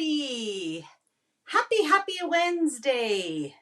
everybody. Happy Wednesday.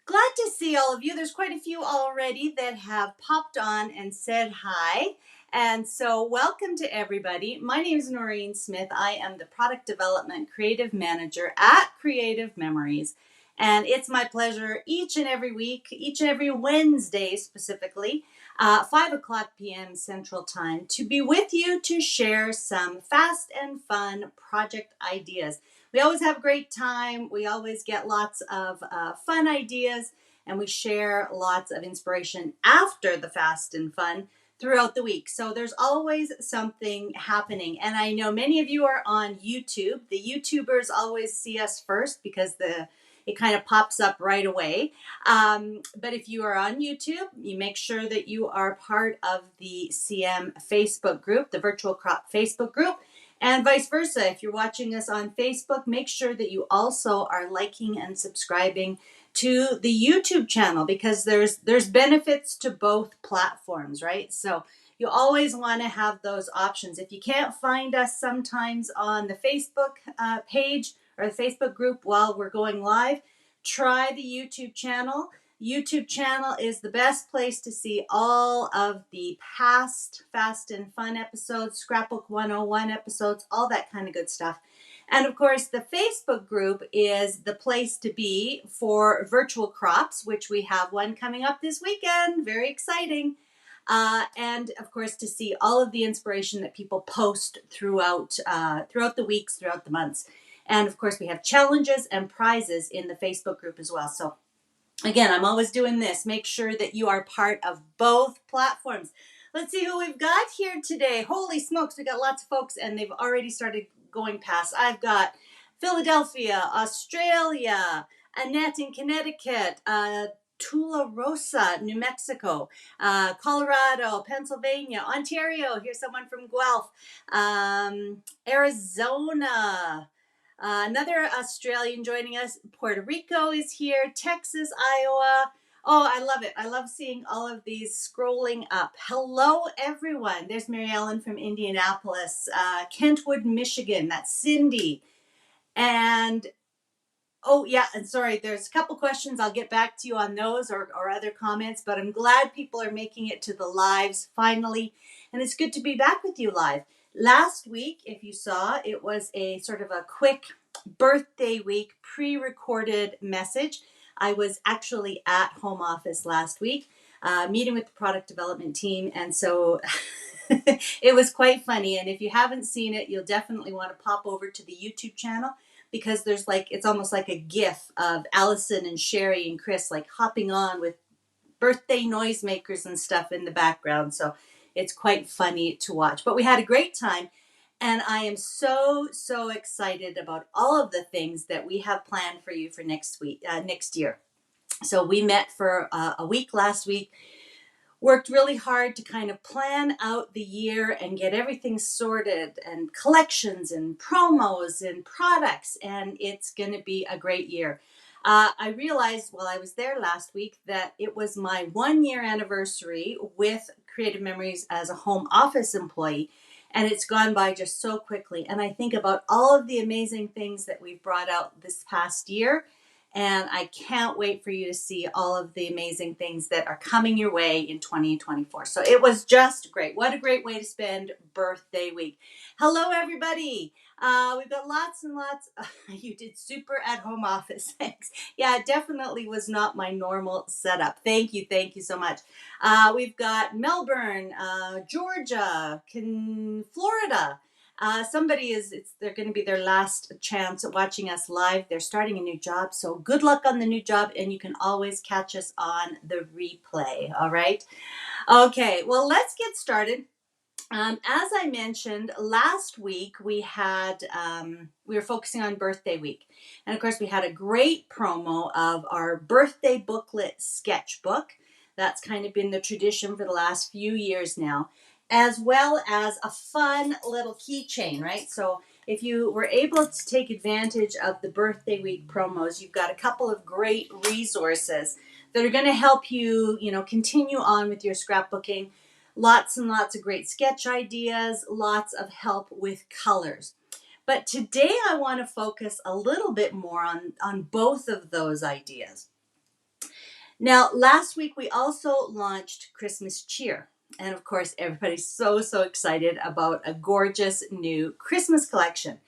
Glad to see all of you. There's quite a few already that have popped on and said hi. And so welcome to everybody. My name is Noreen Smith. I am the Product Development Creative Manager at Creative Memories. And it's my pleasure each and every week, each and every Wednesday specifically, 5 o'clock p.m. Central Time, to be with you to share some fast and fun project ideas. We always have a great time. We always get lots of fun ideas, and we share lots of inspiration after the fast and fun throughout the week. So there's always something happening. And I know many of you are on YouTube. The YouTubers always see us first because it kind of pops up right away. But if you are on YouTube, you make sure that you are part of the CM Facebook group, the Virtual Crop Facebook group. And vice versa, if you're watching us on Facebook, make sure that you also are liking and subscribing to the YouTube channel, because there's benefits to both platforms, right? So you always want to have those options. If you can't find us sometimes on the Facebook page or the Facebook group while we're going live, try the YouTube channel. YouTube channel is the best place to see all of the past Fast and Fun episodes, Scrapbook 101 episodes, all that kind of good stuff. And of course, the Facebook group is the place to be for virtual crops, which we have one coming up this weekend. Very exciting. And of course, to see all of the inspiration that people post throughout the weeks, throughout the months. And of course, we have challenges and prizes in the Facebook group as well. So again, I'm always doing this. Make sure that you are part of both platforms. Let's see who we've got here today. Holy smokes, we got lots of folks, and they've already started going past. I've got Philadelphia, Australia, Annette in Connecticut, Tularosa, New Mexico, Colorado, Pennsylvania, Ontario. Here's someone from Guelph, Arizona. Another Australian joining us. Puerto Rico is here. Texas, Iowa. Oh, I love it. I love seeing all of these scrolling up. Hello, everyone. There's Mary Ellen from Indianapolis. Kentwood, Michigan. That's Cindy. And oh, yeah, and sorry, there's a couple questions. I'll get back to you on those or other comments, but I'm glad people are making it to the lives finally. And it's good to be back with you live. Last week, if you saw, it was a sort of a quick birthday week pre-recorded message. I was actually at home office last week, meeting with the product development team. And so it was quite funny. And if you haven't seen it, you'll definitely want to pop over to the YouTube channel, because there's it's almost like a GIF of Allison and Sherry and Chris hopping on with birthday noisemakers and stuff in the background. So it's quite funny to watch. But we had a great time, and I am so excited about all of the things that we have planned for you for next year. So we met for a week last week. Worked really hard to kind of plan out the year and get everything sorted, and collections and promos and products, and it's going to be a great year. I realized while I was there last week that it was my 1-year anniversary with Creative Memories as a home office employee, and it's gone by just so quickly. And I think about all of the amazing things that we've brought out this past year, and I can't wait for you to see all of the amazing things that are coming your way in 2024. So it was just great. What a great way to spend birthday week. Hello, everybody. We've got lots and lots. You did super at home office. Thanks. Yeah, it definitely was not my normal setup. Thank you. Thank you so much. We've got Melbourne, Georgia, Florida. They're going to be their last chance at watching us live. They're starting a new job, so good luck on the new job, and you can always catch us on the replay, all right? Okay, well, let's get started. As I mentioned, last week we were focusing on birthday week. And of course, we had a great promo of our birthday booklet sketchbook. That's kind of been the tradition for the last few years now, as well as a fun little keychain, right? So if you were able to take advantage of the birthday week promos, you've got a couple of great resources that are going to help you, continue on with your scrapbooking. Lots and lots of great sketch ideas, lots of help with colors. But today I want to focus a little bit more on both of those ideas. Now, last week we also launched Christmas Cheer. And of course, everybody's so excited about a gorgeous new Christmas collection.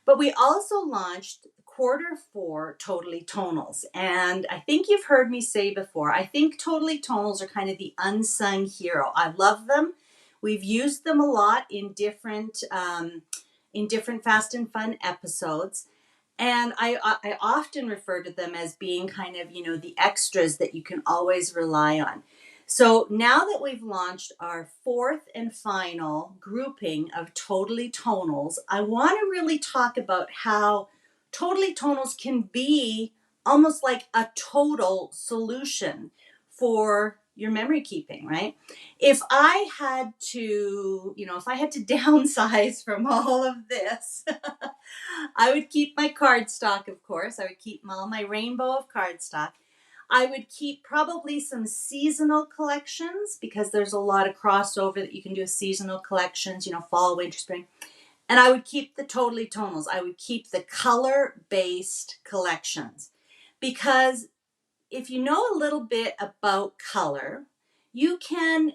But we also launched Q4 Totally Tonals. And I think you've heard me say before, I think Totally Tonals are kind of the unsung hero. I love them. We've used them a lot in different Fast and Fun episodes. And I often refer to them as being kind of, the extras that you can always rely on. So now that we've launched our fourth and final grouping of Totally Tonals, I want to really talk about how Totally Tonals can be almost like a total solution for your memory keeping, right? If I had to downsize from all of this, I would keep my cardstock, of course. I would keep all my rainbow of cardstock. I would keep probably some seasonal collections because there's a lot of crossover that you can do with seasonal collections, fall, winter, spring. And I would keep the Totally Tonals. I would keep the color-based collections because if you know a little bit about color, you can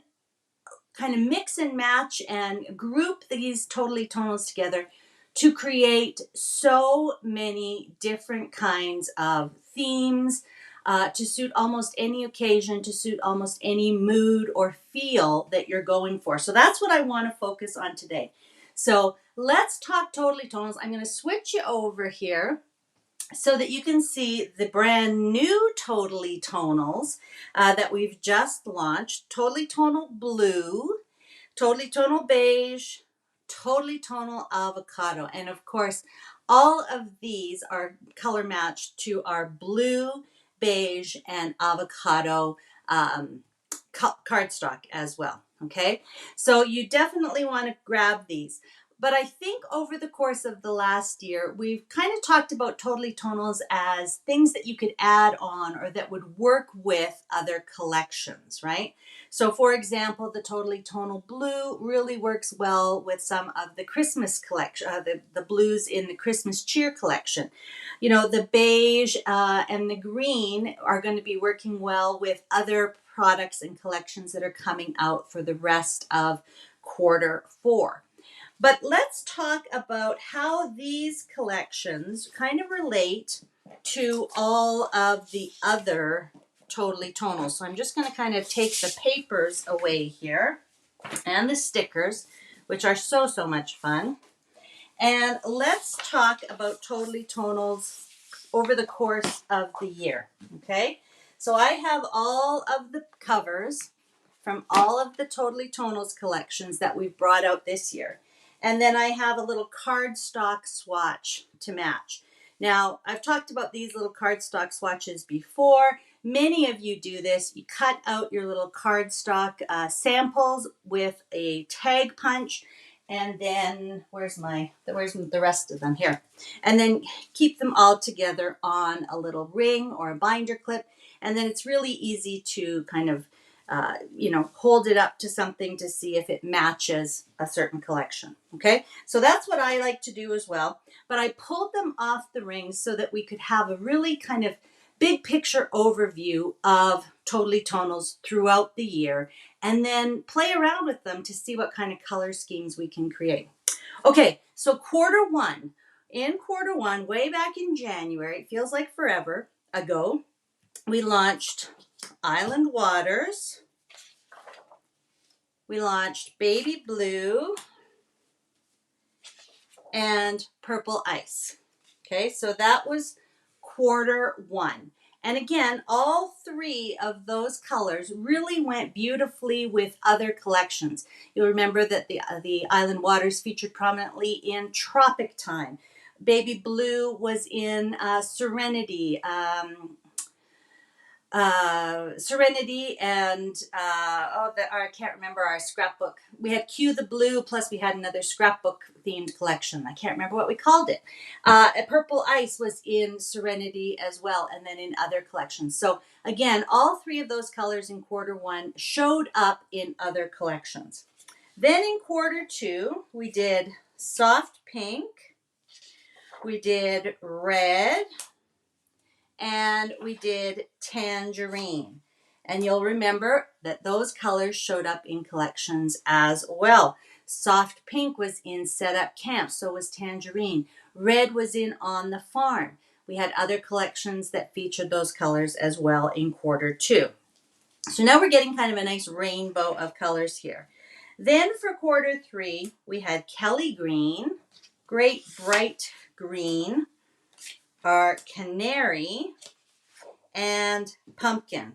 kind of mix and match and group these Totally Tonals together to create so many different kinds of themes to suit almost any occasion, to suit almost any mood or feel that you're going for. So that's what I want to focus on today. So let's talk Totally Tonals. I'm going to switch you over here so that you can see the brand new Totally Tonals that we've just launched. Totally Tonal Blue, Totally Tonal Beige, Totally Tonal Avocado. And of course, all of these are color matched to our blue, beige, and avocado cardstock as well. Okay, so you definitely want to grab these. But I think over the course of the last year, we've kind of talked about Totally Tonals as things that you could add on or that would work with other collections, right? So for example, the Totally Tonal Blue really works well with some of the Christmas collection, the blues in the Christmas Cheer collection. The beige and the green are going to be working well with other products and collections that are coming out for the rest of Q4. But let's talk about how these collections kind of relate to all of the other Totally Tonals. So I'm just going to kind of take the papers away here and the stickers, which are so much fun. And let's talk about Totally Tonals over the course of the year, okay? So I have all of the covers from all of the Totally Tonals collections that we've brought out this year. And then I have a little cardstock swatch to match. Now, I've talked about these little cardstock swatches before. Many of you do this. You cut out your little cardstock samples with a tag punch, and then where's the rest of them here? And then keep them all together on a little ring or a binder clip, and then it's really easy to kind of hold it up to something to see if it matches a certain collection. Okay, so that's what I like to do as well. But I pulled them off the rings so that we could have a really kind of big picture overview of Totally Tonals throughout the year, and then play around with them to see what kind of color schemes we can create. Okay, so Q1. In Q1, way back in January, it feels like forever ago, we launched Island Waters. We launched Baby Blue and Purple Ice. Okay, so that was Q1. And again, all three of those colors really went beautifully with other collections. You'll remember that the Island Waters featured prominently in Tropic Time. Baby Blue was in Serenity. Serenity and I can't remember our scrapbook. We had Cue the Blue, plus we had another scrapbook themed collection. I can't remember what we called it. Purple Ice was in Serenity as well, and then in other collections. So again, all three of those colors in Q1 showed up in other collections. Then in Q2, we did Soft Pink, we did red, and we did tangerine. And you'll remember that those colors showed up in collections as well. Soft pink was in Set Up Camp, so was tangerine. Red was in On the Farm. We had other collections that featured those colors as well in Q2. So now we're getting kind of a nice rainbow of colors here. Then for Q3, we had Kelly green, great bright green, our canary, and pumpkin.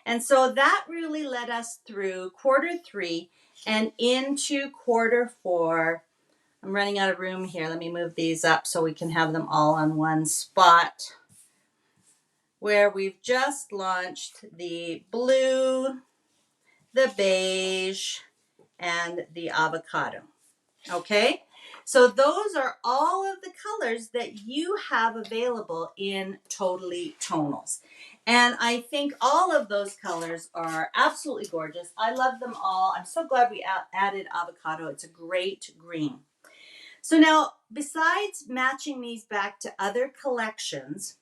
And so that really led us through Q3 and into Q4. I'm running out of room here. Let me move these up so we can have them all on one spot, where we've just launched the blue, the beige, and the avocado. Okay? So those are all of the colors that you have available in Totally Tonals. And I think all of those colors are absolutely gorgeous. I love them all. I'm so glad we added avocado. It's a great green. So now, besides matching these back to other collections,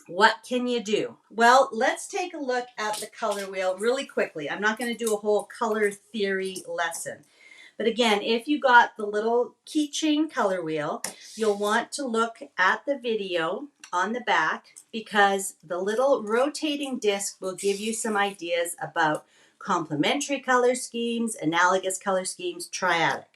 what can you do? Well, let's take a look at the color wheel really quickly. I'm not going to do a whole color theory lesson. But again, if you got the little keychain color wheel, you'll want to look at the video on the back, because the little rotating disc will give you some ideas about complementary color schemes, analogous color schemes, triadic.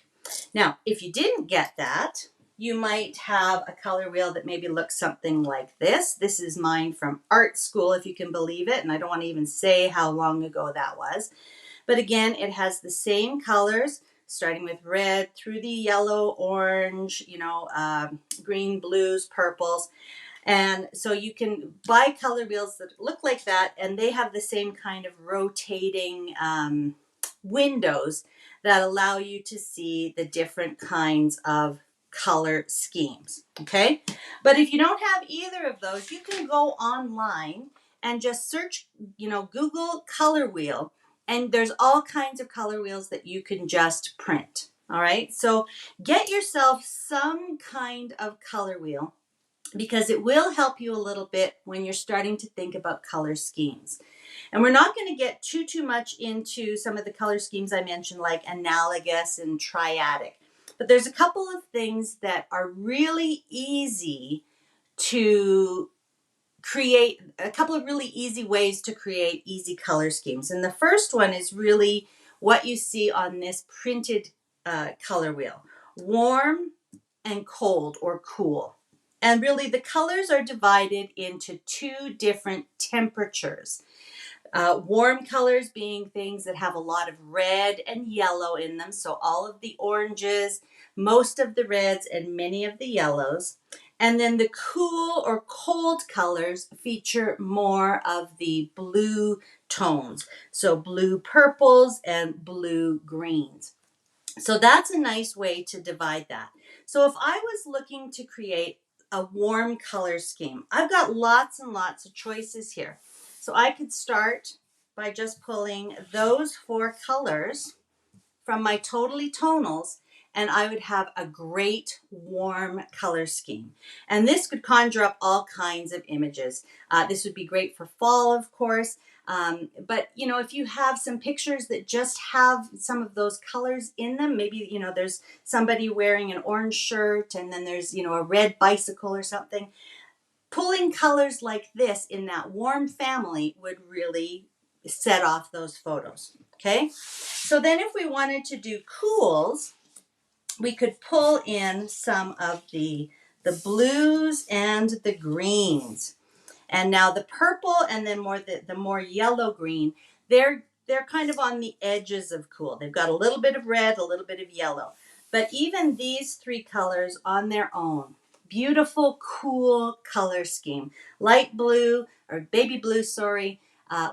Now, if you didn't get that, you might have a color wheel that maybe looks something like this. This is mine from art school, if you can believe it, and I don't want to even say how long ago that was. But again, it has the same colors, starting with red through the yellow, orange, green, blues, purples. And so you can buy color wheels that look like that, and they have the same kind of rotating windows that allow you to see the different kinds of color schemes. Okay? But if you don't have either of those, you can go online and just search, Google color wheel. And there's all kinds of color wheels that you can just print. All right. So get yourself some kind of color wheel, because it will help you a little bit when you're starting to think about color schemes. And we're not going to get too much into some of the color schemes I mentioned, like analogous and triadic. But there's a couple of things that are really easy to create, a couple of really easy ways to create easy color schemes. And the first one is really what you see on this printed color wheel: warm and cold or cool. And really the colors are divided into two different temperatures. Warm colors being things that have a lot of red and yellow in them. So all of the oranges, most of the reds, and many of the yellows. And then the cool or cold colors feature more of the blue tones. So blue purples and blue greens. So that's a nice way to divide that. So if I was looking to create a warm color scheme, I've got lots and lots of choices here. So I could start by just pulling those 4 colors from my Totally Tonals, and I would have a great warm color scheme. And this could conjure up all kinds of images. This would be great for fall, of course. But, if you have some pictures that just have some of those colors in them, maybe, there's somebody wearing an orange shirt, and then there's, a red bicycle or something. Pulling colors like this in that warm family would really set off those photos. Okay. So then if we wanted to do cools, we could pull in some of the blues and the greens. And now the purple and then the more yellow green, they're kind of on the edges of cool. They've got a little bit of red, a little bit of yellow. But even these 3 colors on their own, beautiful, cool color scheme. Light blue, or baby blue,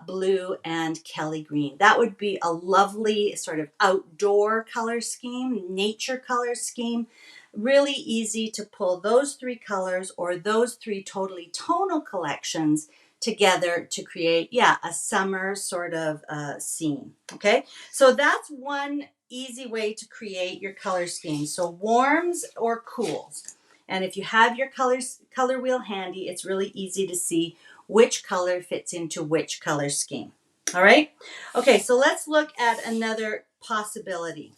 blue and Kelly green. That would be a lovely sort of outdoor color scheme, nature color scheme. Really easy to pull those 3 colors or those 3 Totally Tonal collections together to create, a summer sort of scene. Okay, so that's one easy way to create your color scheme. So warms or cools. And if you have your color wheel handy, it's really easy to see which color fits into which color scheme. All right. Okay, so let's look at another possibility.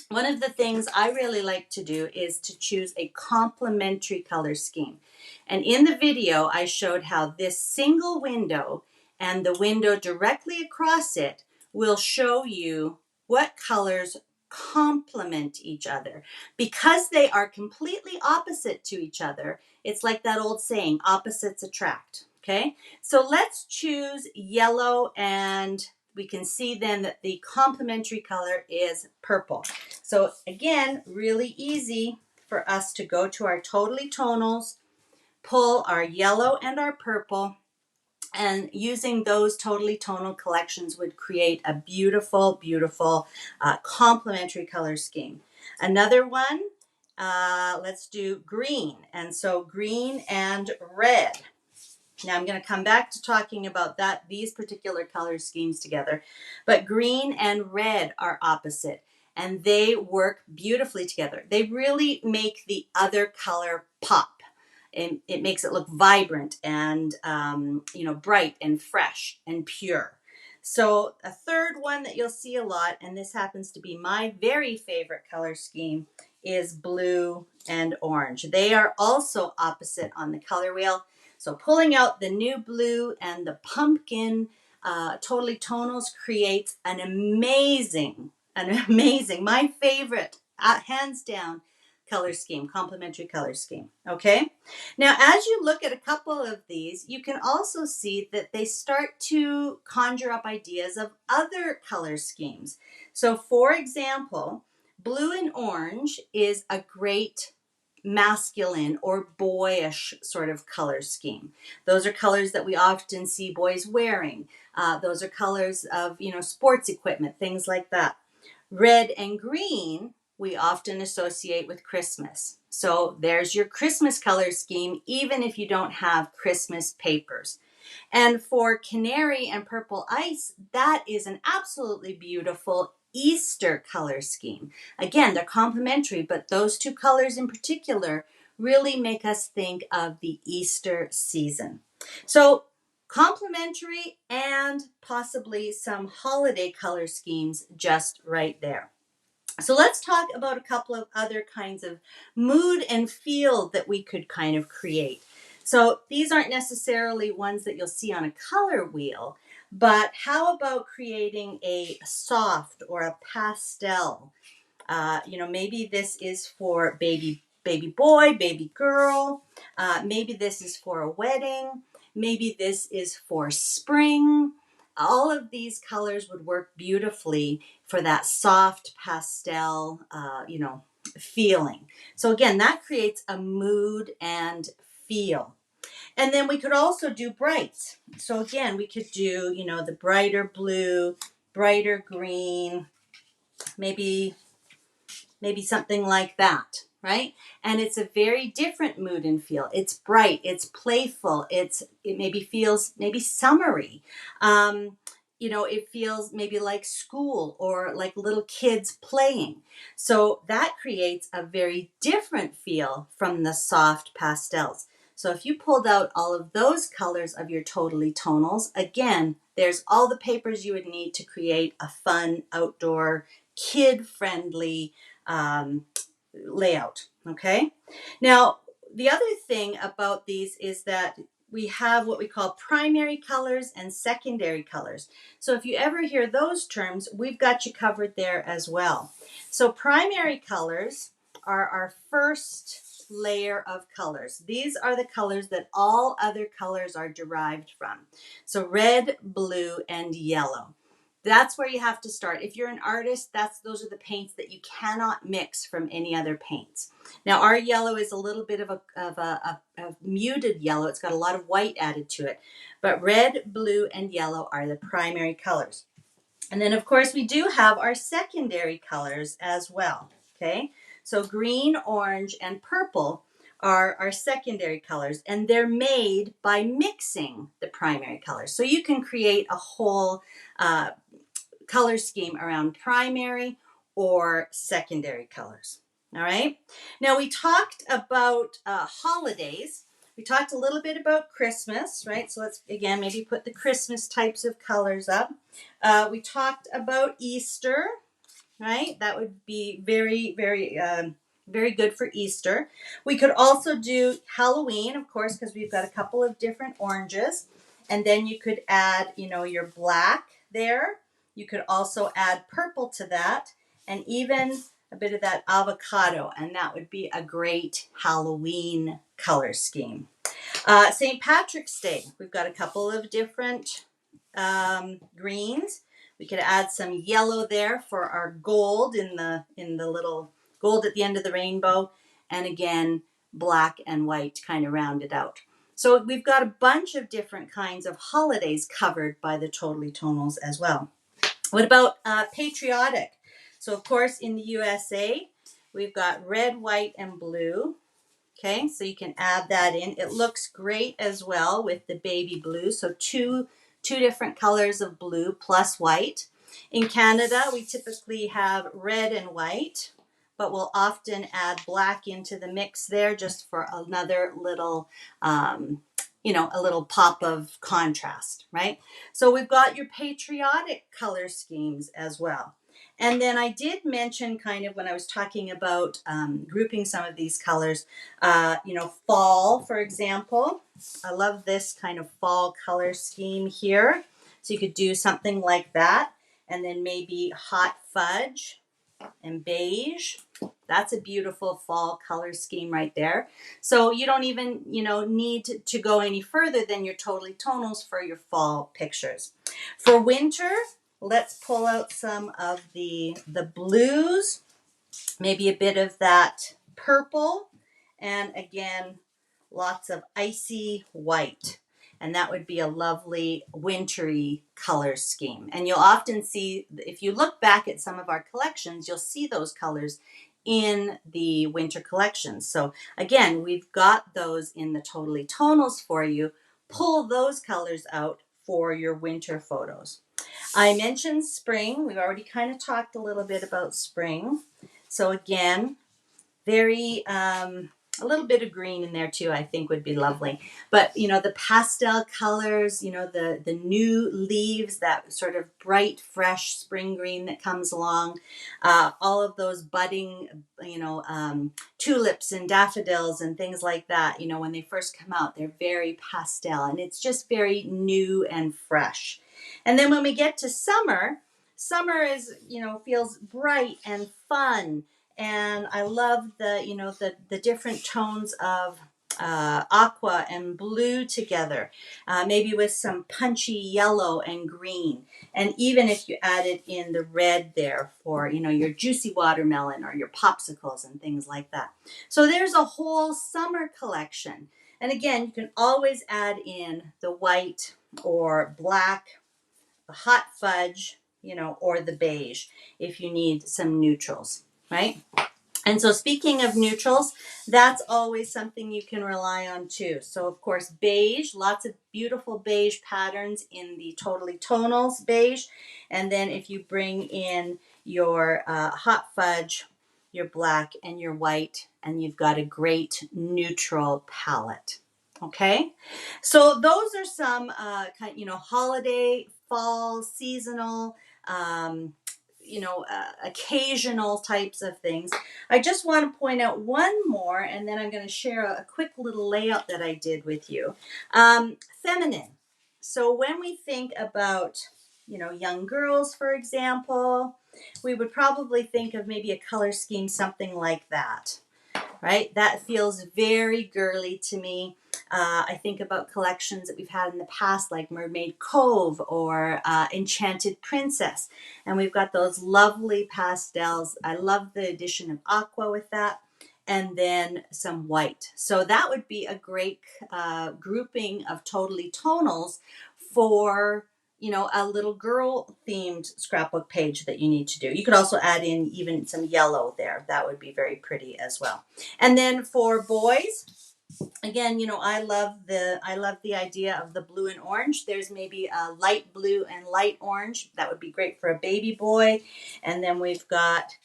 One of the things I really like to do is to choose a complementary color scheme. And in the video, I showed how this single window and the window directly across it will show you what colors complement each other. Because they are completely opposite to each other, it's like that old saying, opposites attract. Okay, so let's choose yellow, and we can see then that the complementary color is purple. So again, really easy for us to go to our Totally Tonals, pull our yellow and our purple, and using those Totally Tonal collections would create a beautiful, beautiful complementary color scheme. Another one, let's do green. And so green and red. Now I'm going to come back to talking about these particular color schemes together, but green and red are opposite and they work beautifully together. They really make the other color pop. And it makes it look vibrant and bright and fresh and pure. So a third one that you'll see a lot, and this happens to be my very favorite color scheme, is blue and orange. They are also opposite on the color wheel. So pulling out the new blue and the pumpkin Totally Tonals creates an amazing, my favorite, hands down, color scheme, complementary color scheme. Okay. Now, as you look at a couple of these, you can also see that they start to conjure up ideas of other color schemes. So, for example, blue and orange is a great masculine or boyish sort of color scheme. Those are colors that we often see boys wearing. Those are colors of, sports equipment, things like that. Red and green we often associate with Christmas. So there's your Christmas color scheme, even if you don't have Christmas papers. And for canary and purple ice, that is an absolutely beautiful Easter color scheme. Again, they're complementary, but those two colors in particular really make us think of the Easter season. So complementary and possibly some holiday color schemes just right there. So let's talk about a couple of other kinds of mood and feel that we could kind of create. So these aren't necessarily ones that you'll see on a color wheel, but how about creating a soft or a pastel? Maybe this is for baby boy, baby girl. Maybe this is for a wedding. Maybe this is for spring. All of these colors would work beautifully for that soft pastel, feeling. So again, that creates a mood and feel. And then we could also do brights. So again, we could do, the brighter blue, brighter green, maybe something like that, right? And it's a very different mood and feel. It's bright, it's playful, it maybe feels summery. It feels maybe like school or like little kids playing. So that creates a very different feel from the soft pastels. So if you pulled out all of those colors of your Totally Tonals, again, there's all the papers you would need to create a fun outdoor kid-friendly layout. Okay. Now, the other thing about these is that we have what we call primary colors and secondary colors. So if you ever hear those terms, we've got you covered there as well. So primary colors are our first layer of colors. These are the colors that all other colors are derived from. So red, blue, and yellow. That's where you have to start. If you're an artist, those are the paints that you cannot mix from any other paints. Now, our yellow is a little bit of a muted yellow. It's got a lot of white added to it. But red, blue, and yellow are the primary colors. And then, of course, we do have our secondary colors as well. Okay? So green, orange, and purple are our secondary colors, and they're made by mixing the primary colors. So you can create a whole color scheme around primary or secondary colors. All right. Now we talked about holidays. We talked a little bit about Christmas, right? So let's again maybe put the Christmas types of colors up. We talked about Easter, right? That would be very, very, very good for Easter. We could also do Halloween, of course, because we've got a couple of different oranges. And then you could add, your black there. You could also add purple to that, and even a bit of that avocado, and that would be a great Halloween color scheme. St. Patrick's Day, we've got a couple of different greens. We could add some yellow there for our gold in the little gold at the end of the rainbow, and again black and white kind of round it out. So we've got a bunch of different kinds of holidays covered by the Totally Tonals as well. What about patriotic? So of course in the USA we've got red, white, and blue. Okay, so you can add that in. It looks great as well with the baby blue. So two different colors of blue plus white. In Canada, we typically have red and white, but we'll often add black into the mix there just for another little, a little pop of contrast, right? So we've got your patriotic color schemes as well. And then I did mention kind of when I was talking about grouping some of these colors, fall, for example. I love this kind of fall color scheme here. So you could do something like that. And then maybe hot fudge and beige. That's a beautiful fall color scheme right there. So you don't even, need to go any further than your Totally Tonals for your fall pictures. For winter, let's pull out some of the blues, maybe a bit of that purple, and again, lots of icy white. And that would be a lovely wintry color scheme. And you'll often see, if you look back at some of our collections, you'll see those colors in the winter collections. So again, we've got those in the Totally Tonals for you. Pull those colors out for your winter photos. I mentioned spring. We've already kind of talked a little bit about spring. So again, very, a little bit of green in there too, I think would be lovely. But, the pastel colors, the new leaves, that sort of bright, fresh spring green that comes along, all of those budding, tulips and daffodils and things like that, when they first come out, they're very pastel and it's just very new and fresh. And then when we get to summer is, feels bright and fun. And I love the different tones of aqua and blue together, maybe with some punchy yellow and green. And even if you added in the red there for, your juicy watermelon or your popsicles and things like that. So there's a whole summer collection. And again, you can always add in the white or black, the hot fudge, or the beige if you need some neutrals, right? And so speaking of neutrals, that's always something you can rely on too. So of course, beige, lots of beautiful beige patterns in the Totally Tonals beige. And then if you bring in your hot fudge, your black and your white, and you've got a great neutral palette. Okay, so those are some holiday, fall, seasonal, occasional types of things. I just want to point out one more, and then I'm going to share a quick little layout that I did with you. Feminine. So when we think about, young girls, for example, we would probably think of maybe a color scheme, something like that, right? That feels very girly to me. I think about collections that we've had in the past, like Mermaid Cove or Enchanted Princess. And we've got those lovely pastels. I love the addition of aqua with that. And then some white. So that would be a great grouping of Totally Tonals for, a little girl themed scrapbook page that you need to do. You could also add in even some yellow there. That would be very pretty as well. And then for boys, again, I love the idea of the blue and orange. There's maybe a light blue and light orange. That would be great for a baby boy. And then we've got,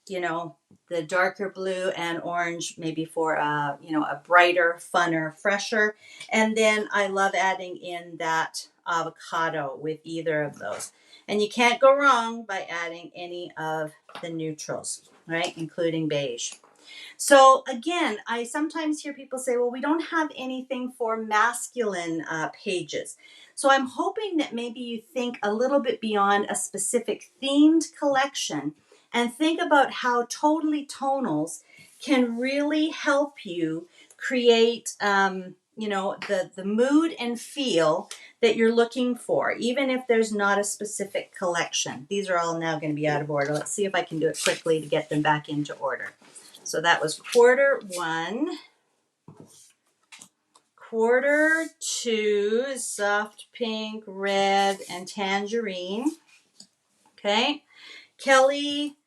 you know, the darker blue and orange, maybe for you know, a brighter, funner, fresher. And then I love adding in that avocado with either of those. And you can't go wrong by adding any of the neutrals, right? Including beige. So again, I sometimes hear people say, well, we don't have anything for masculine pages. So I'm hoping that maybe you think a little bit beyond a specific themed collection and think about how Totally Tonals can really help you create, you know, the mood and feel that you're looking for, even if there's not a specific collection. These are all now going to be out of order. Let's see if I can do it quickly to get them back into order. So that was quarter one. Quarter two is soft pink, red, and tangerine. Okay. Kelly,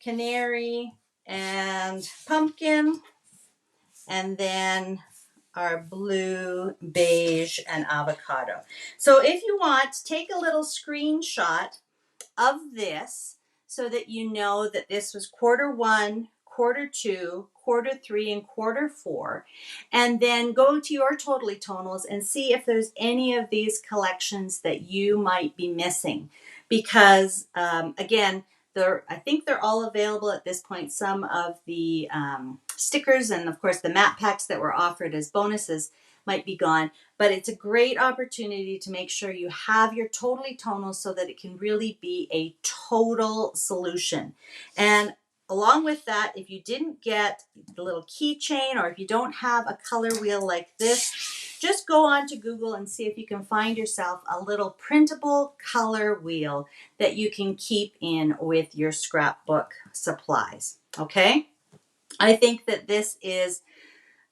canary, and pumpkin. And then our blue, beige, and avocado. So if you want, take a little screenshot of this so that you know that this was quarter one, quarter two, quarter three, and quarter four. And then go to your Totally Tonals and see if there's any of these collections that you might be missing. Because again, I think they're all available at this point. Some of the stickers and of course the map packs that were offered as bonuses might be gone, but it's a great opportunity to make sure you have your Totally Tonal so that it can really be a total solution. And along with that, if you didn't get the little keychain or if you don't have a color wheel like this, just go on to Google and see if you can find yourself a little printable color wheel that you can keep in with your scrapbook supplies. Okay? I think that this is,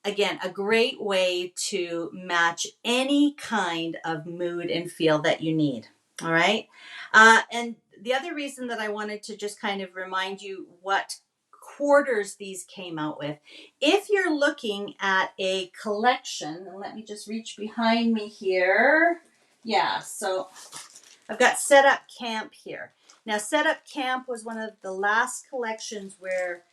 again, a great way to match any kind of mood and feel that you need. All right. And the other reason that I wanted to just kind of remind you what quarters these came out with. If you're looking at a collection, and let me just reach behind me here. Yeah, so I've got Setup Camp here. Now, Setup Camp was one of the last collections where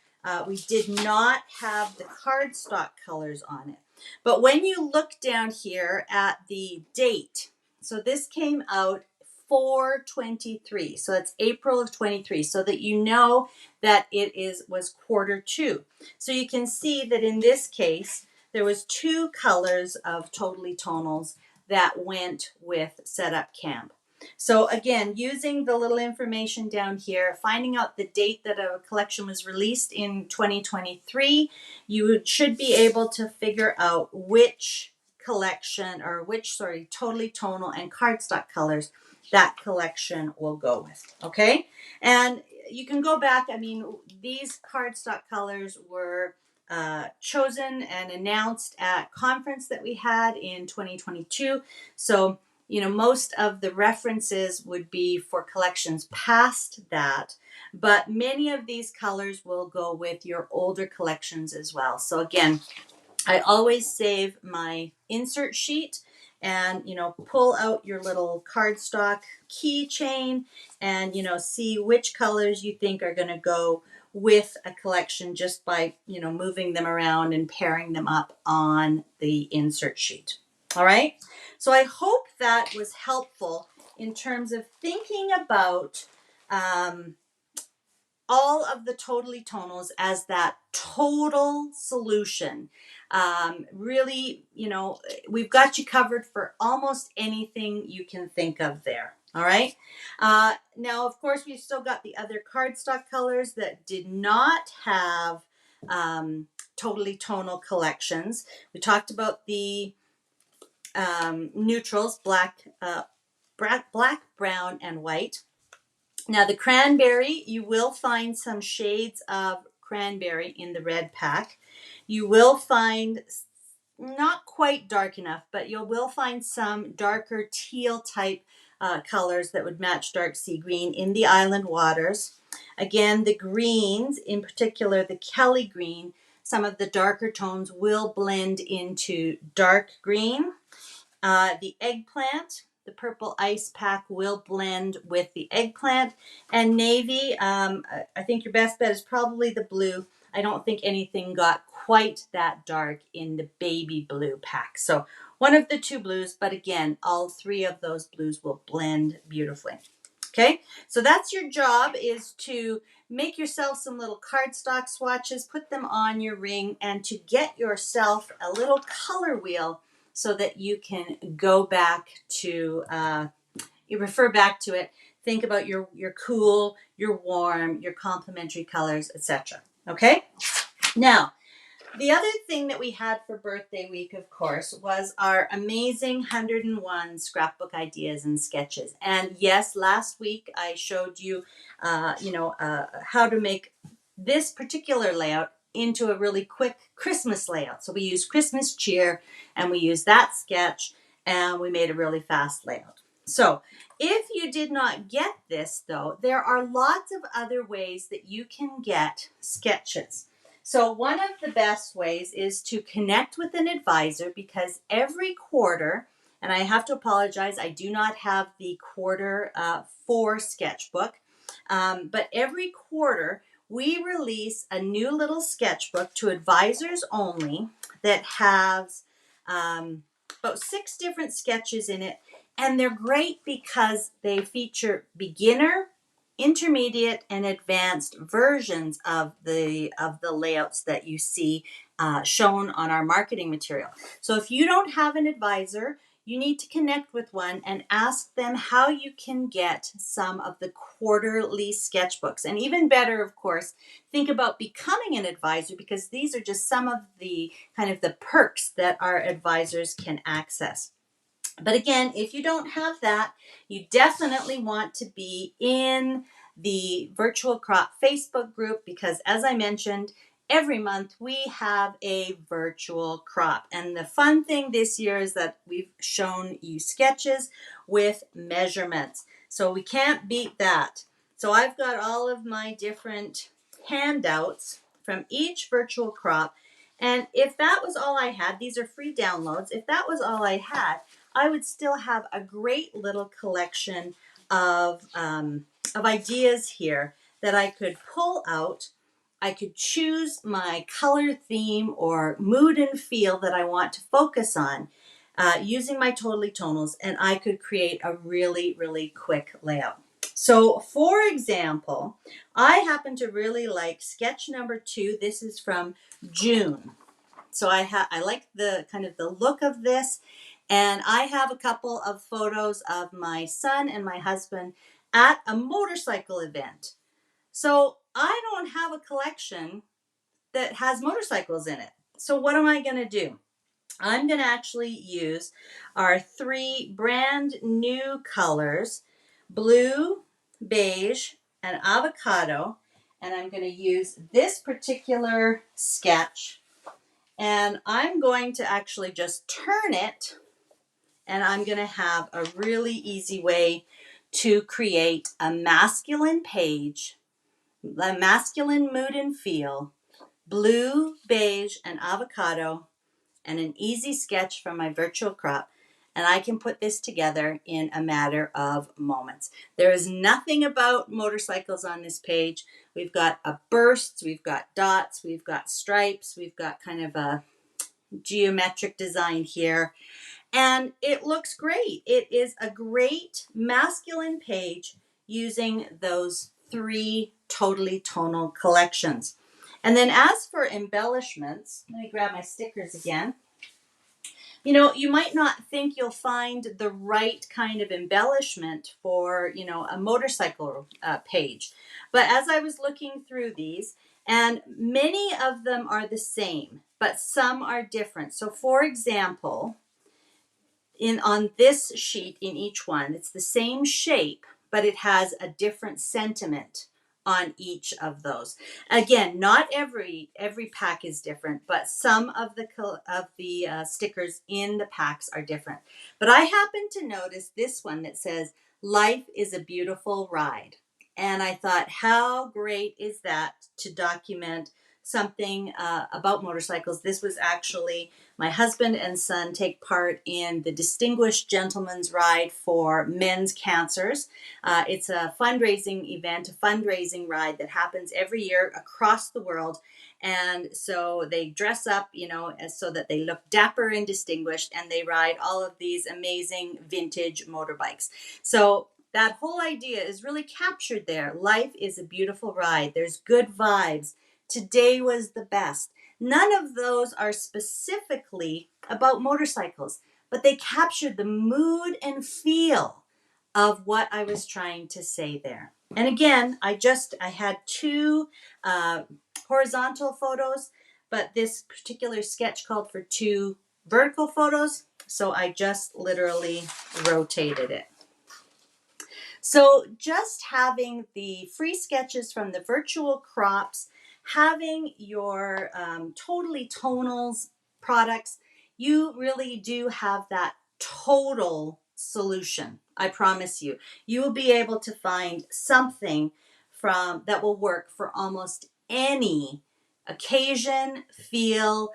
we did not have the cardstock colors on it. But when you look down here at the date, so this came out 4/23, so it's April of 23, so that you know that was quarter two. So you can see that in this case, there was two colors of Totally Tonals that went with Setup Camp. So again, using the little information down here, finding out the date that a collection was released in 2023, you should be able to figure out which collection or Totally Tonal and cardstock colors that collection will go with. Okay. And you can go back. I mean, these cardstock colors were chosen and announced at conference that we had in 2022. So you know, most of the references would be for collections past that, but many of these colors will go with your older collections as well. So again, I always save my insert sheet and, you know, pull out your little cardstock keychain and, you know, see which colors you think are going to go with a collection just by, you know, moving them around and pairing them up on the insert sheet. All right. So I hope that was helpful in terms of thinking about all of the Totally Tonals as that total solution. Really, you know, we've got you covered for almost anything you can think of there. All right. Now, of course, we've still got the other cardstock colors that did not have Totally Tonal collections. We talked about the neutrals, black, brown, and white. Now the cranberry, you will find some shades of cranberry in the red pack. You will find not quite dark enough, but you will find some darker teal type colors that would match dark sea green in the island waters. Again, the greens, in particular the Kelly green, some of the darker tones will blend into dark green. The eggplant, the purple ice pack will blend with the eggplant. And navy, I think your best bet is probably the blue. I don't think anything got quite that dark in the baby blue pack. So one of the two blues, but again, all three of those blues will blend beautifully. Okay, so that's your job, is to make yourself some little cardstock swatches, put them on your ring, and to get yourself a little color wheel so that you can go back to, you refer back to it, think about your cool, your warm, your complementary colors, etc. Okay, now, the other thing that we had for birthday week, of course, was our amazing 101 scrapbook ideas and sketches. And yes, last week I showed you, how to make this particular layout into a really quick Christmas layout. So we used Christmas cheer and we used that sketch and we made a really fast layout. So if you did not get this, though, there are lots of other ways that you can get sketches. So one of the best ways is to connect with an advisor, because every quarter, and I have to apologize, I do not have the quarter 4 sketchbook, but every quarter we release a new little sketchbook to advisors only that has about 6 different sketches in it, and they're great because they feature beginner, intermediate, and advanced versions of the layouts that you see shown on our marketing material. So if you don't have an advisor, you need to connect with one and ask them how you can get some of the quarterly sketchbooks. And even better, of course, think about becoming an advisor, because these are just some of the kind of the perks that our advisors can access. But again, if you don't have that, you definitely want to be in the Virtual Crop Facebook group, because as I mentioned, every month we have a virtual crop. And the fun thing this year is that we've shown you sketches with measurements. So we can't beat that. So I've got all of my different handouts from each virtual crop. And if that was all I had, these are free downloads. If that was all I had, I would still have a great little collection of ideas here that I could pull out. I could choose my color theme or mood and feel that I want to focus on using my Totally Tonals, and I could create a really, really quick layout. So, for example, I happen to really like sketch number 2. This is from June. So I like the kind of the look of this. And I have a couple of photos of my son and my husband at a motorcycle event. So I don't have a collection that has motorcycles in it. So what am I going to do? I'm going to actually use our 3 brand new colors, blue, beige, and avocado. And I'm going to use this particular sketch. And I'm going to actually just turn it, and I'm going to have a really easy way to create a masculine page, a masculine mood and feel, blue, beige, and avocado, and an easy sketch from my virtual crop. And I can put this together in a matter of moments. There is nothing about motorcycles on this page. We've got a bursts, we've got dots, we've got stripes, we've got kind of a geometric design here. And it looks great. It is a great masculine page using those 3 Totally Tonal collections. And then as for embellishments, let me grab my stickers again. You know, you might not think you'll find the right kind of embellishment for, a motorcycle page. But as I was looking through these, and many of them are the same, but some are different. So for example, on this sheet in each one, it's the same shape, but it has a different sentiment on each of those. Again, not every pack is different, but some of the stickers in the packs are different. But I happen to notice this one that says, "Life is a beautiful ride." And I thought, how great is that to document something about motorcycles. This was actually my husband and son take part in the Distinguished Gentleman's Ride for Men's Cancers. It's a fundraising event, a fundraising ride that happens every year across the world. And so they dress up, so that they look dapper and distinguished, and they ride all of these amazing vintage motorbikes. So that whole idea is really captured there. Life is a beautiful ride. There's good vibes. Today was the best. None of those are specifically about motorcycles, but they captured the mood and feel of what I was trying to say there. And again, I had two horizontal photos, but this particular sketch called for two vertical photos, so I just literally rotated it. So just having the free sketches from the virtual crops, having your Totally Tonals products, you really do have that total solution. I promise you. You will be able to find something that will work for almost any occasion, feel,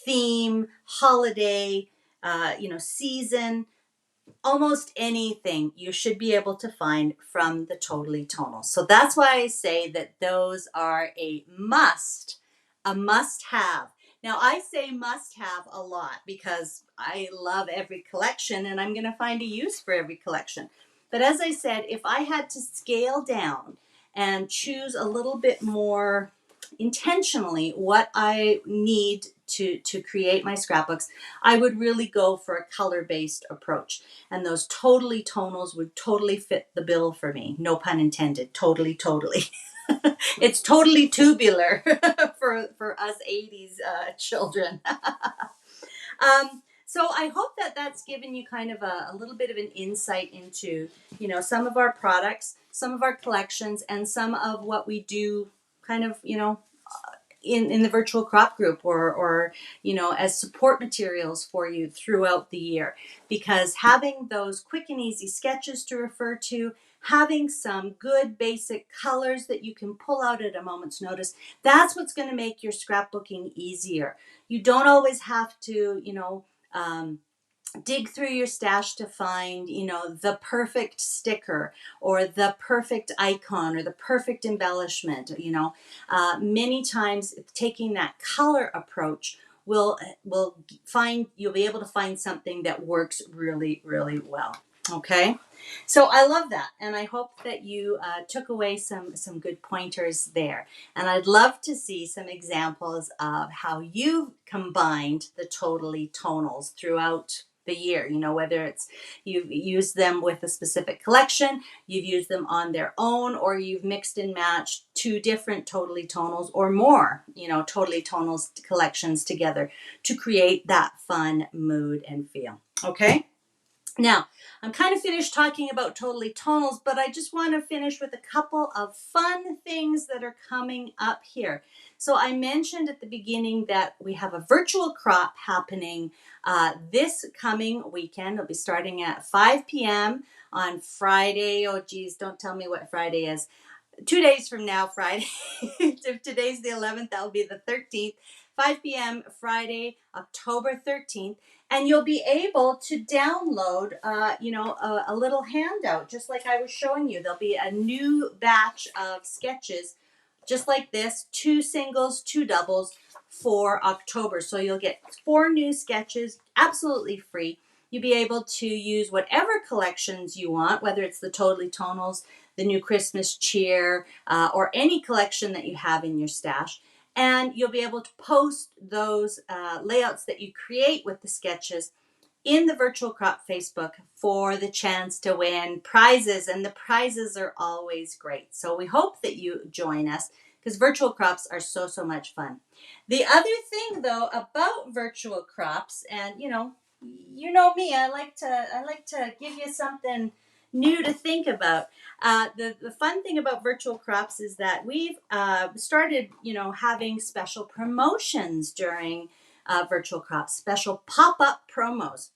theme, holiday, season. Almost anything you should be able to find from the Totally Tonal. So that's why I say that those are a must have. Now I say must have a lot because I love every collection and I'm going to find a use for every collection. But as I said, if I had to scale down and choose a little bit more intentionally what I need to create my scrapbooks, I would really go for a color-based approach. And those Totally Tonals would totally fit the bill for me. No pun intended. Totally. It's totally tubular for us 80s children. So I hope that that's given you kind of a little bit of an insight into, some of our products, some of our collections, and some of what we do kind of, in the virtual crop group or as support materials for you throughout the year. Because having those quick and easy sketches to refer to, having some good basic colors that you can pull out at a moment's notice, that's what's going to make your scrapbooking easier. You don't always have to, dig through your stash to find, the perfect sticker or the perfect icon or the perfect embellishment. Many times taking that color approach will you'll be able to find something that works really, really well. Okay, so I love that, and I hope that you took away some good pointers there. And I'd love to see some examples of how you've combined the Totally Tonals throughout the year. Whether it's you've used them with a specific collection, you've used them on their own, or you've mixed and matched two different Totally Tonals or more, Totally Tonals collections together to create that fun mood and feel. Okay. Now, I'm kind of finished talking about Totally Tonals, but I just want to finish with a couple of fun things that are coming up here. So I mentioned at the beginning that we have a virtual crop happening this coming weekend. It'll be starting at 5 p.m. on Friday. Oh, geez, don't tell me what Friday is. 2 days from now, Friday. If today's the 11th, that'll be the 13th. 5 p.m. Friday, October 13th. And you'll be able to download, a little handout, just like I was showing you. There'll be a new batch of sketches, just like this, 2 singles, 2 doubles for October. So you'll get 4 new sketches, absolutely free. You'll be able to use whatever collections you want, whether it's the Totally Tonals, the new Christmas cheer, or any collection that you have in your stash. And you'll be able to post those layouts that you create with the sketches in the Virtual Crop Facebook for the chance to win prizes. And the prizes are always great. So we hope that you join us because virtual crops are so much fun. The other thing, though, about virtual crops, and you know me, I like to give you something new to think about. The fun thing about virtual crops is that we've started, having special promotions during virtual crops, special pop-up promos.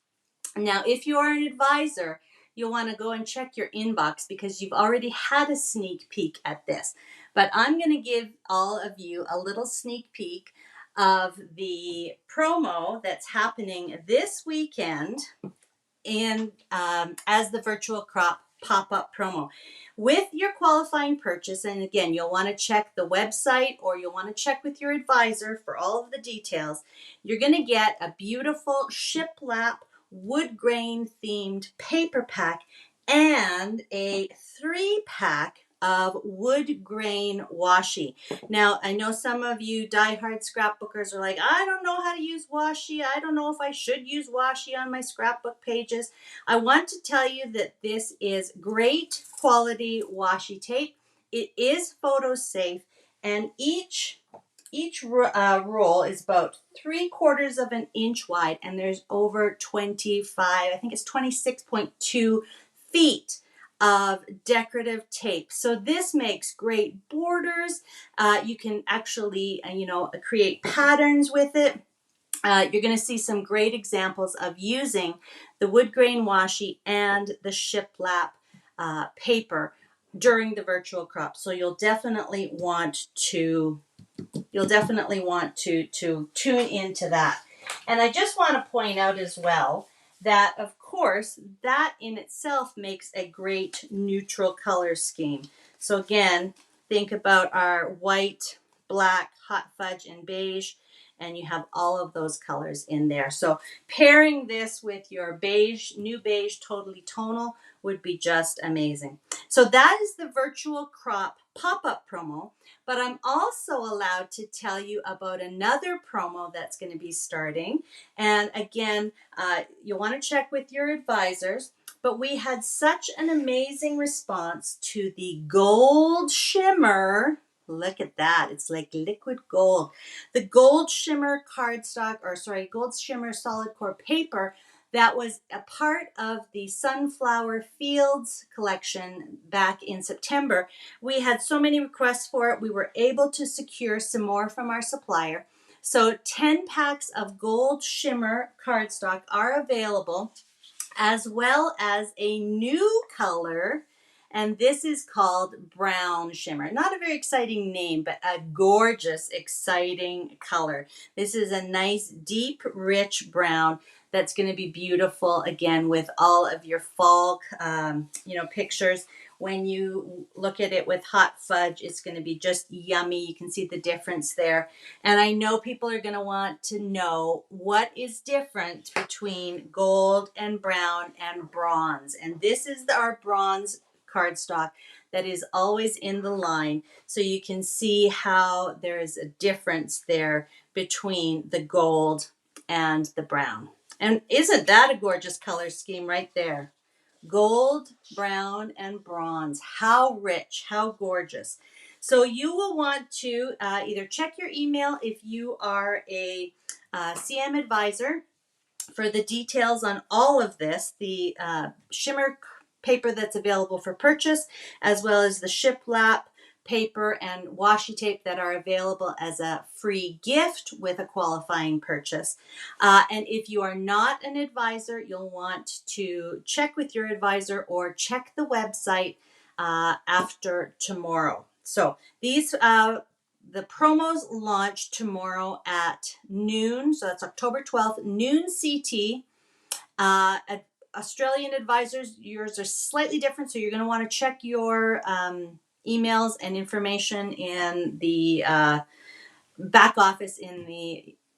Now, if you are an advisor, you'll want to go and check your inbox because you've already had a sneak peek at this. But I'm going to give all of you a little sneak peek of the promo that's happening this weekend and as the virtual crop pop-up promo with your qualifying purchase. And again, you'll want to check the website or you'll want to check with your advisor for all of the details. You're going to get a beautiful shiplap wood grain themed paper pack and a 3-pack of wood grain washi. Now, I know some of you diehard scrapbookers are like, I don't know how to use washi. I don't know if I should use washi on my scrapbook pages. I want to tell you that this is great quality washi tape. It is photo safe, and each roll is about 3/4 of an inch wide, and there's over 25, I think it's 26.2 feet of decorative tape. So this makes great borders. You can actually, create patterns with it. You're going to see some great examples of using the wood grain washi and the shiplap paper during the virtual crop. So you'll definitely want to tune into that. And I just want to point out as well that, of course, that in itself makes a great neutral color scheme. So again, think about our white, black, hot fudge, and beige, and you have all of those colors in there. So pairing this with your beige, new beige Totally Tonal would be just amazing. So that is the virtual crop pop-up promo. But I'm also allowed to tell you about another promo that's going to be starting. And again, you'll want to check with your advisors. But we had such an amazing response to the gold shimmer. Look at that. It's like liquid gold. The gold shimmer gold shimmer solid core paper that was a part of the Sunflower Fields collection back in September. We had so many requests for it. We were able to secure some more from our supplier. So 10 packs of gold shimmer cardstock are available, as well as a new color, and this is called brown shimmer. Not a very exciting name, but a gorgeous, exciting color. This is a nice, deep, rich brown that's going to be beautiful, again, with all of your fall, pictures. When you look at it with hot fudge, it's going to be just yummy. You can see the difference there. And I know people are going to want to know what is different between gold and brown and bronze. And this is our bronze cardstock that is always in the line. So you can see how there is a difference there between the gold and the brown. And isn't that a gorgeous color scheme right there? Gold, brown, and bronze. How rich, how gorgeous. So you will want to either check your email if you are a CM advisor for the details on all of this, the shimmer paper that's available for purchase, as well as the shiplap paper and washi tape that are available as a free gift with a qualifying purchase. And if you are not an advisor, you'll want to check with your advisor or check the website after tomorrow. So these the promos launch tomorrow at noon, so that's October 12th, noon CT. Australian advisors, yours are slightly different, so you're going to want to check your emails and information in the back office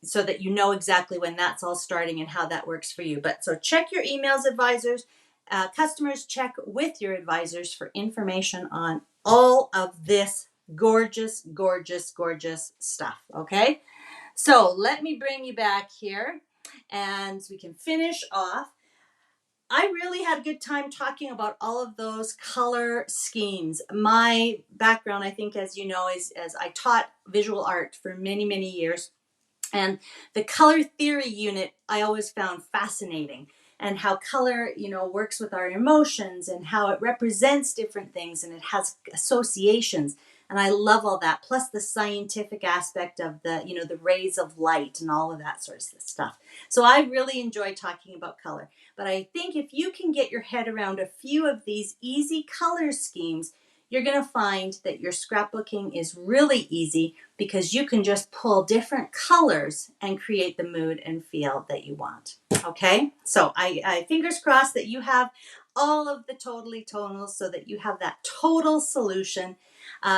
so that you know exactly when that's all starting and how that works for you. But so check your emails, advisors. Customers, check with your advisors for information on all of this gorgeous, gorgeous, gorgeous stuff. Okay, so let me bring you back here and we can finish off. I really had a good time talking about all of those color schemes. My background, I think, as you know, is as I taught visual art for many, many years. And the color theory unit I always found fascinating, and how color, works with our emotions and how it represents different things and it has associations. And I love all that, plus the scientific aspect of the rays of light and all of that sort of stuff. So I really enjoy talking about color. But I think if you can get your head around a few of these easy color schemes, you're going to find that your scrapbooking is really easy because you can just pull different colors and create the mood and feel that you want. Okay, so I fingers crossed that you have all of the Totally Tonals so that you have that total solution.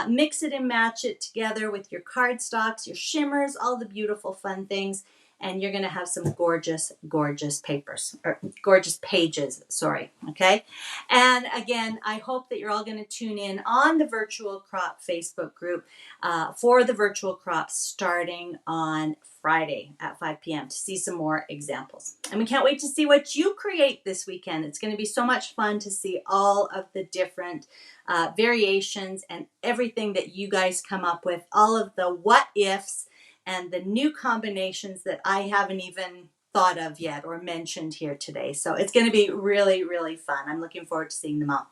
Mix it and match it together with your cardstocks, your shimmers, all the beautiful fun things, and you're going to have some gorgeous, gorgeous papers, or gorgeous pages, sorry, okay? And again, I hope that you're all going to tune in on the Virtual Crop Facebook group for the Virtual Crop starting on Friday at 5 p.m. to see some more examples. And we can't wait to see what you create this weekend. It's going to be so much fun to see all of the different variations and everything that you guys come up with, all of the what ifs and the new combinations that I haven't even thought of yet or mentioned here today. So it's going to be really, really fun. I'm looking forward to seeing them all.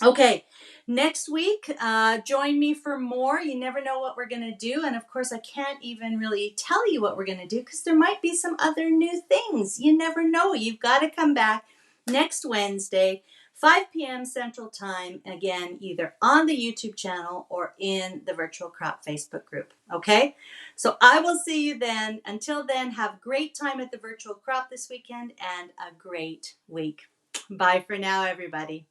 Okay, next week, join me for more. You never know what we're going to do. And of course, I can't even really tell you what we're going to do because there might be some other new things. You never know. You've got to come back next Wednesday, 5 p.m. Central Time, again, either on the YouTube channel or in the Virtual Crop Facebook group. Okay, so I will see you then. Until then, have a great time at the Virtual Crop this weekend and a great week. Bye for now, everybody.